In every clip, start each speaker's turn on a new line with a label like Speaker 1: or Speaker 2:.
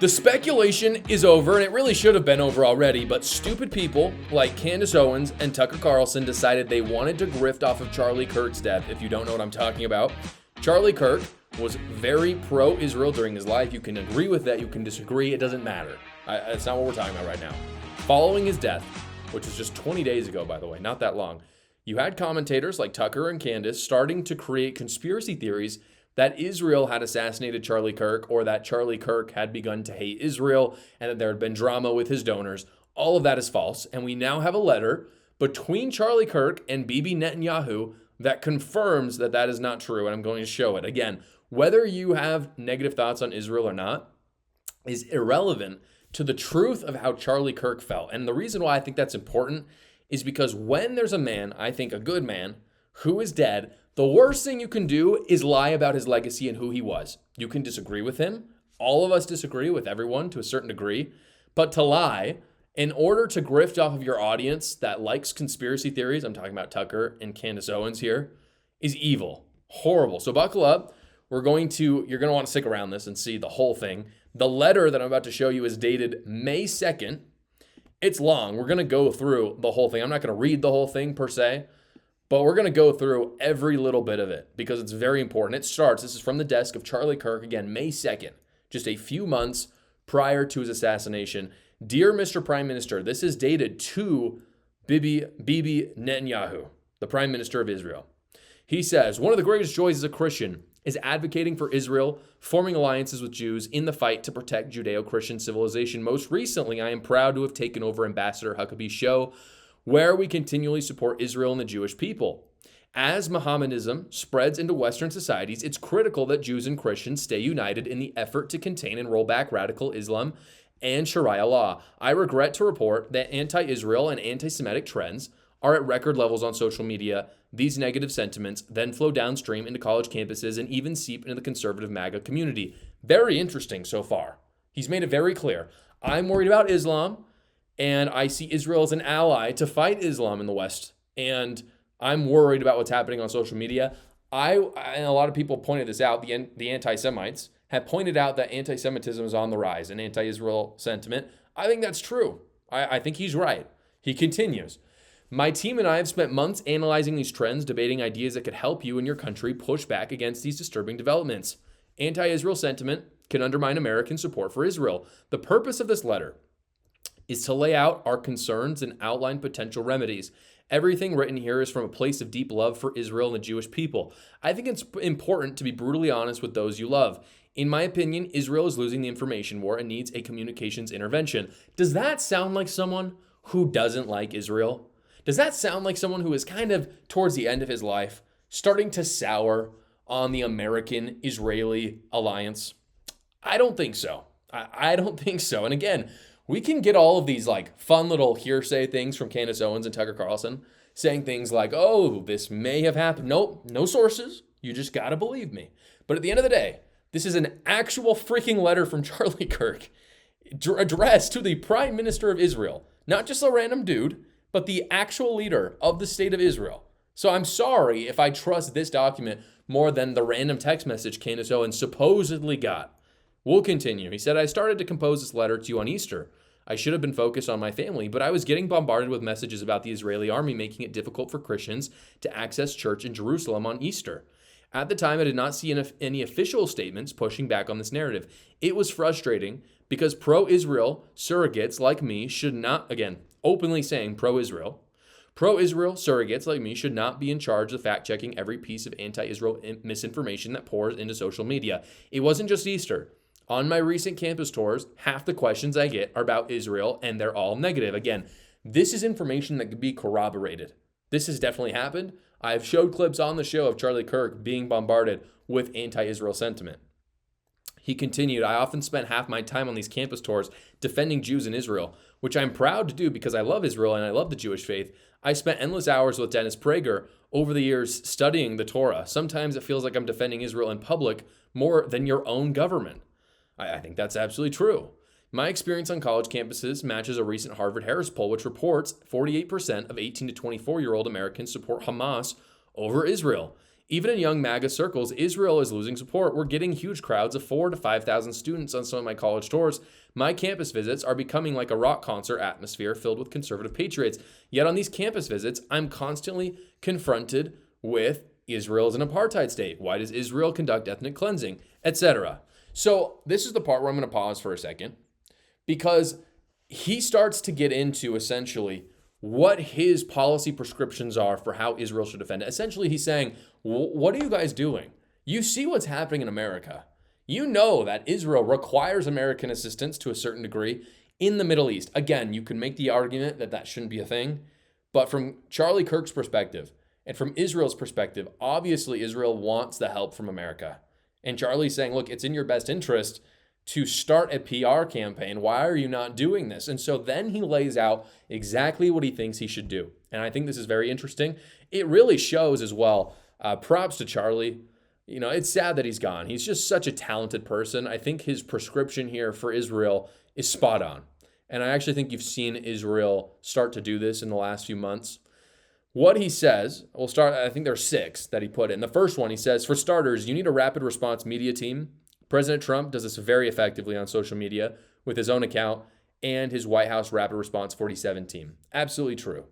Speaker 1: The speculation is over, and it really should have been over already, but stupid people like Candace Owens and Tucker Carlson decided they wanted to grift off of Charlie Kirk's death. If you don't know what I'm talking about, Charlie Kirk was very pro-Israel during his life. You can agree with that, you can disagree, it doesn't matter. That's not what we're talking about right now. Following his death, which was just 20 days ago, by the way, not that long, you had commentators like Tucker and Candace starting to create conspiracy theories that Israel had assassinated Charlie Kirk, or that Charlie Kirk had begun to hate Israel, and that there had been drama with his donors. All of that is false, and we now have a letter between Charlie Kirk and Bibi Netanyahu that confirms that that is not true, and I'm going to show it. Again, whether you have negative thoughts on Israel or not is irrelevant to the truth of how Charlie Kirk felt. And the reason why I think that's important is because when there's a man, I think a good man, who is dead, the worst thing you can do is lie about his legacy and who he was. You can disagree with him. All of us disagree with everyone to a certain degree. But to lie in order to grift off of your audience that likes conspiracy theories, I'm talking about Tucker and Candace Owens here, is evil. Horrible. So buckle up. You're going to want to stick around this and see the whole thing. The letter that I'm about to show you is dated May 2nd. It's long. We're going to go through the whole thing. I'm not going to read the whole thing per se, but we're going to go through every little bit of it because it's very important. This is from the desk of Charlie Kirk, again, May 2nd, just a few months prior to his assassination. Dear Mr. Prime Minister, this is dated to Bibi Netanyahu, the Prime Minister of Israel. He says, one of the greatest joys as a Christian is advocating for Israel, forming alliances with Jews in the fight to protect Judeo-Christian civilization. Most recently, I am proud to have taken over Ambassador Huckabee's show, where we continually support Israel and the Jewish people. As Mohammedanism spreads into Western societies, it's critical that Jews and Christians stay united in the effort to contain and roll back radical Islam and Sharia law. I regret to report that anti-Israel and anti-Semitic trends are at record levels on social media. These negative sentiments then flow downstream into college campuses and even seep into the conservative MAGA community. Very interesting so far. He's made it very clear. I'm worried about Islam, and I see Israel as an ally to fight Islam in the West. And I'm worried about what's happening on social media. And a lot of people pointed this out. The anti-Semites have pointed out that anti-Semitism is on the rise and anti-Israel sentiment. I think that's true. I think he's right. He continues. My team and I have spent months analyzing these trends, debating ideas that could help you and your country push back against these disturbing developments. Anti-Israel sentiment can undermine American support for Israel. The purpose of this letter is to lay out our concerns and outline potential remedies. Everything written here is from a place of deep love for Israel and the Jewish people. I think it's important to be brutally honest with those you love. In my opinion, Israel is losing the information war and needs a communications intervention. Does that sound like someone who doesn't like Israel? Does that sound like someone who is kind of towards the end of his life, starting to sour on the American-Israeli alliance? I don't think so. I don't think so. And again, we can get all of these like fun little hearsay things from Candace Owens and Tucker Carlson saying things like, oh, this may have happened. Nope, no sources. You just got to believe me. But at the end of the day, this is an actual freaking letter from Charlie Kirk addressed to the Prime Minister of Israel. Not just a random dude, but the actual leader of the state of Israel. So I'm sorry if I trust this document more than the random text message Candace Owens supposedly got. We'll continue. He said, I started to compose this letter to you on Easter. I should have been focused on my family, but I was getting bombarded with messages about the Israeli army making it difficult for Christians to access church in Jerusalem on Easter. At the time, I did not see any official statements pushing back on this narrative. It was frustrating because pro-Israel surrogates like me should not, again, openly saying pro-Israel surrogates like me should not be in charge of fact-checking every piece of anti-Israel misinformation that pours into social media. It wasn't just Easter. On my recent campus tours, half the questions I get are about Israel, and they're all negative. Again, this is information that could be corroborated. This has definitely happened. I've showed clips on the show of Charlie Kirk being bombarded with anti-Israel sentiment. He continued, I often spent half my time on these campus tours defending Jews in Israel, which I'm proud to do because I love Israel and I love the Jewish faith. I spent endless hours with Dennis Prager over the years studying the Torah. Sometimes it feels like I'm defending Israel in public more than your own government. I think that's absolutely true. My experience on college campuses matches a recent Harvard-Harris poll, which reports 48% of 18 to 24-year-old Americans support Hamas over Israel. Even in young MAGA circles, Israel is losing support. We're getting huge crowds of 4,000 to 5,000 students on some of my college tours. My campus visits are becoming like a rock concert atmosphere filled with conservative patriots. Yet on these campus visits, I'm constantly confronted with Israel as an apartheid state. Why does Israel conduct ethnic cleansing, etc.? So this is the part where I'm going to pause for a second, because he starts to get into essentially what his policy prescriptions are for how Israel should defend it. Essentially, he's saying, what are you guys doing? You see what's happening in America. You know that Israel requires American assistance to a certain degree in the Middle East. Again, you can make the argument that that shouldn't be a thing, but from Charlie Kirk's perspective and from Israel's perspective, obviously Israel wants the help from America. And Charlie's saying, look, it's in your best interest to start a PR campaign. Why are you not doing this? And so then he lays out exactly what he thinks he should do. And I think this is very interesting. It really shows as well. Props to Charlie. You know, it's sad that he's gone. He's just such a talented person. I think his prescription here for Israel is spot on. And I actually think you've seen Israel start to do this in the last few months. What he says, we'll start, I think there are 6 that he put in. The first one, he says, for starters, you need a rapid response media team. President Trump does this very effectively on social media with his own account and his White House Rapid Response 47 team. Absolutely true.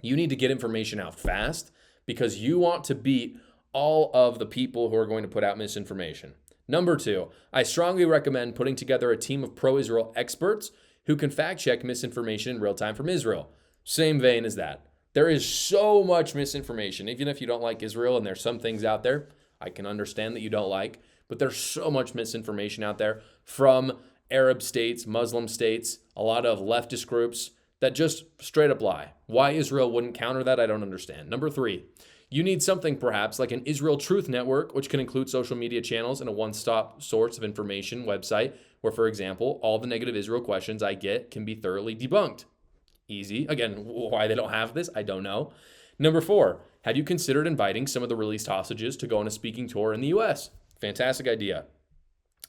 Speaker 1: You need to get information out fast because you want to beat all of the people who are going to put out misinformation. Number 2, I strongly recommend putting together a team of pro-Israel experts who can fact-check misinformation in real time from Israel. Same vein as that. There is so much misinformation. Even if you don't like Israel and there's some things out there I can understand that you don't like, but there's so much misinformation out there from Arab states, Muslim states, a lot of leftist groups that just straight up lie. Why Israel wouldn't counter that, I don't understand. Number 3, you need something perhaps like an Israel Truth Network, which can include social media channels and a one-stop source of information website where, for example, all the negative Israel questions I get can be thoroughly debunked. Easy. Again, why they don't have this, I don't know. Number 4, have you considered inviting some of the released hostages to go on a speaking tour in the U.S.? Fantastic idea.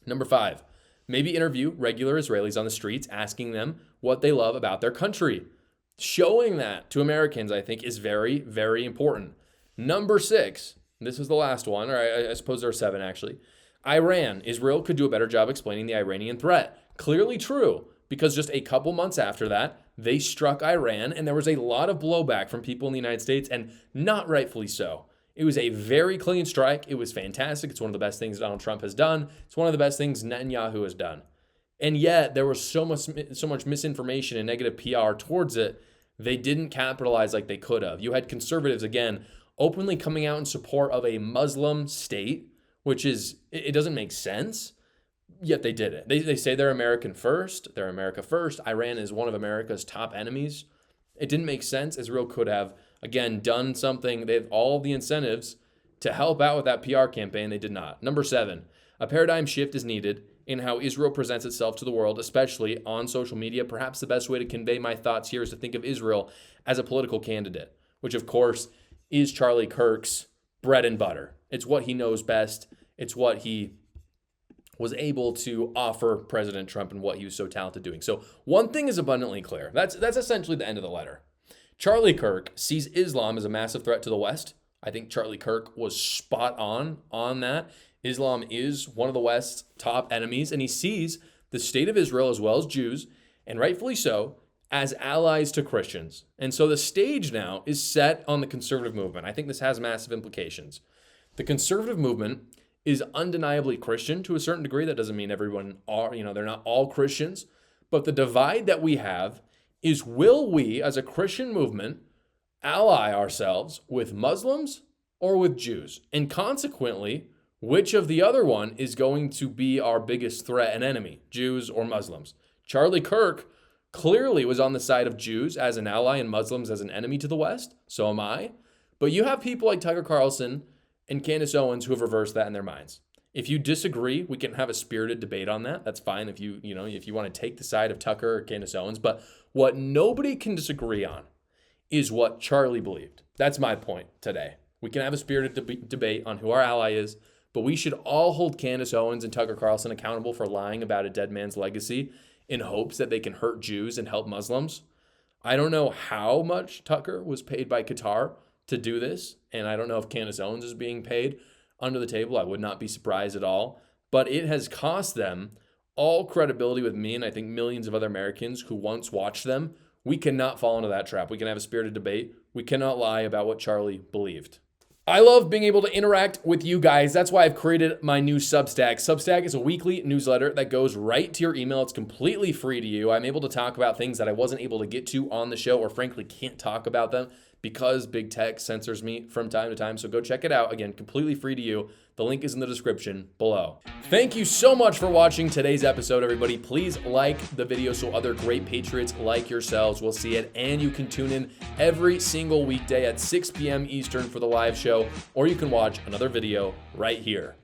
Speaker 1: Number 5, maybe interview regular Israelis on the streets, asking them what they love about their country. Showing that to Americans, I think, is very, very important. Number 6, this is the last one, or I suppose there are 7 actually. Iran. Israel could do a better job explaining the Iranian threat. Clearly true, because just a couple months after that, they struck Iran, and there was a lot of blowback from people in the United States, and not rightfully so. It was a very clean strike. It was fantastic. It's one of the best things Donald Trump has done. It's one of the best things Netanyahu has done. And yet there was so much misinformation and negative PR towards it. They didn't capitalize like they could have. You had conservatives, again, openly coming out in support of a Muslim state, which is, it doesn't make sense. Yet they did it. They say they're American first. They're America first. Iran is one of America's top enemies. It didn't make sense. Israel could have, again, done something. They have all the incentives to help out with that PR campaign. They did not. Number 7, a paradigm shift is needed in how Israel presents itself to the world, especially on social media. Perhaps the best way to convey my thoughts here is to think of Israel as a political candidate, which of course is Charlie Kirk's bread and butter. It's what he knows best. It's what he was able to offer President Trump and what he was so talented doing. So one thing is abundantly clear. That's essentially the end of the letter. Charlie Kirk sees Islam as a massive threat to the West. I think Charlie Kirk was spot on that. Islam is one of the West's top enemies, and he sees the state of Israel as well as Jews, and rightfully so, as allies to Christians. And so the stage now is set on the conservative movement. I think this has massive implications. The conservative movement is undeniably Christian to a certain degree. That doesn't mean everyone are, they're not all Christians. But the divide that we have is, will we as a Christian movement ally ourselves with Muslims or with Jews? And consequently, which of the other one is going to be our biggest threat and enemy, Jews or Muslims? Charlie Kirk clearly was on the side of Jews as an ally and Muslims as an enemy to the West. So am I. But you have people like Tucker Carlson and Candace Owens who have reversed that in their minds. If you disagree, we can have a spirited debate on that. That's fine if you want to take the side of Tucker or Candace Owens. But what nobody can disagree on is what Charlie believed. That's my point today. We can have a spirited debate on who our ally is, but we should all hold Candace Owens and Tucker Carlson accountable for lying about a dead man's legacy in hopes that they can hurt Jews and help Muslims. I don't know how much Tucker was paid by Qatar to do this. And I don't know if Candace Owens is being paid under the table. I would not be surprised at all. But it has cost them all credibility with me and I think millions of other Americans who once watched them. We cannot fall into that trap. We can have a spirited debate. We cannot lie about what Charlie believed. I love being able to interact with you guys. That's why I've created my new Substack. Substack is a weekly newsletter that goes right to your email. It's completely free to you. I'm able to talk about things that I wasn't able to get to on the show or frankly can't talk about them because big tech censors me from time to time. So go check it out. Again, completely free to you. The link is in the description below. Thank you so much for watching today's episode, everybody. Please like the video so other great patriots like yourselves will see it. And you can tune in every single weekday at 6 p.m. Eastern for the live show, or you can watch another video right here.